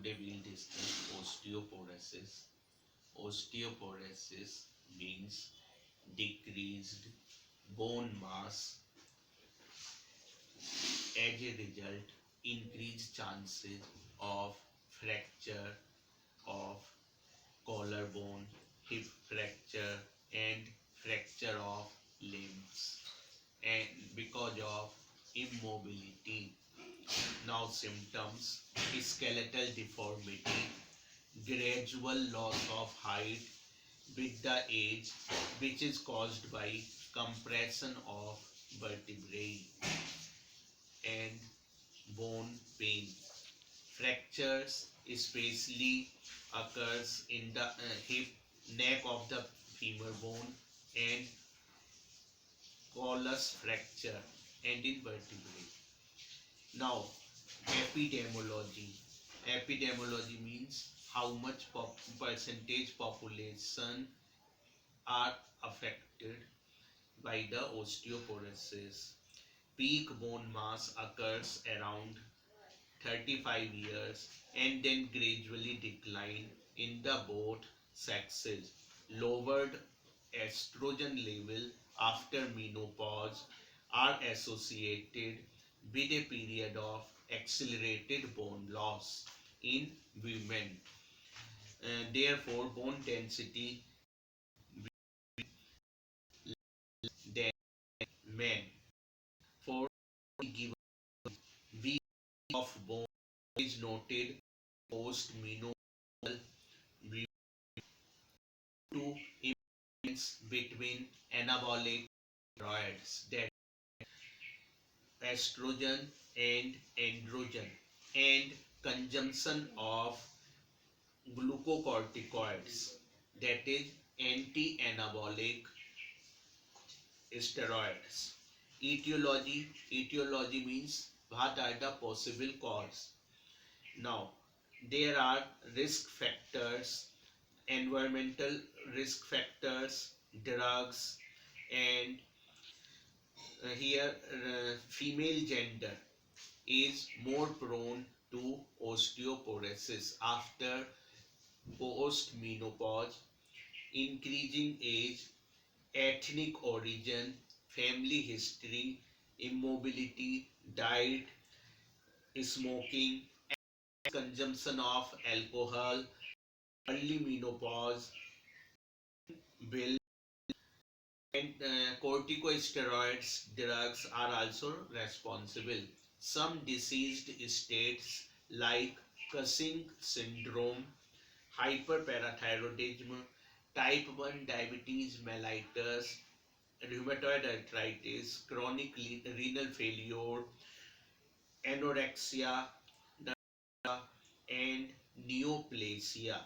Today we'll discuss osteoporosis. Osteoporosis means decreased bone mass, as a result increased chances of fracture of collarbone, hip fracture and fracture of limbs, and because of immobility. Now symptoms: skeletal deformity, gradual loss of height with the age, which is caused by compression of vertebrae, and bone pain. Fractures especially occurs in the hip, neck of the femur bone, and colus fracture and in vertebrae. Now, epidemiology. Epidemiology means how much percentage population are affected by the osteoporosis. Peak bone mass occurs around 35 years and then gradually decline in the both sexes. Lowered estrogen level after menopause are associated with a period of accelerated bone loss in women. Therefore, bone density than men. For given week of bone is noted post-menopausal to imbalance between anabolic steroids, that estrogen and androgen, and consumption of glucocorticoids, that is anti-anabolic steroids. Etiology means what are the possible cause. Now, there are risk factors, environmental risk factors, drugs, and here female gender is more prone to osteoporosis after post-menopause, increasing age, ethnic origin, family history, immobility, diet, smoking, consumption of alcohol, early menopause, will and corticosteroids drugs are also responsible. Some diseased states like Cushing syndrome, hyperparathyroidism, type 1 diabetes mellitus, rheumatoid arthritis, chronic renal failure, anorexia, and neoplasia.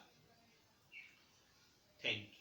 Thank you.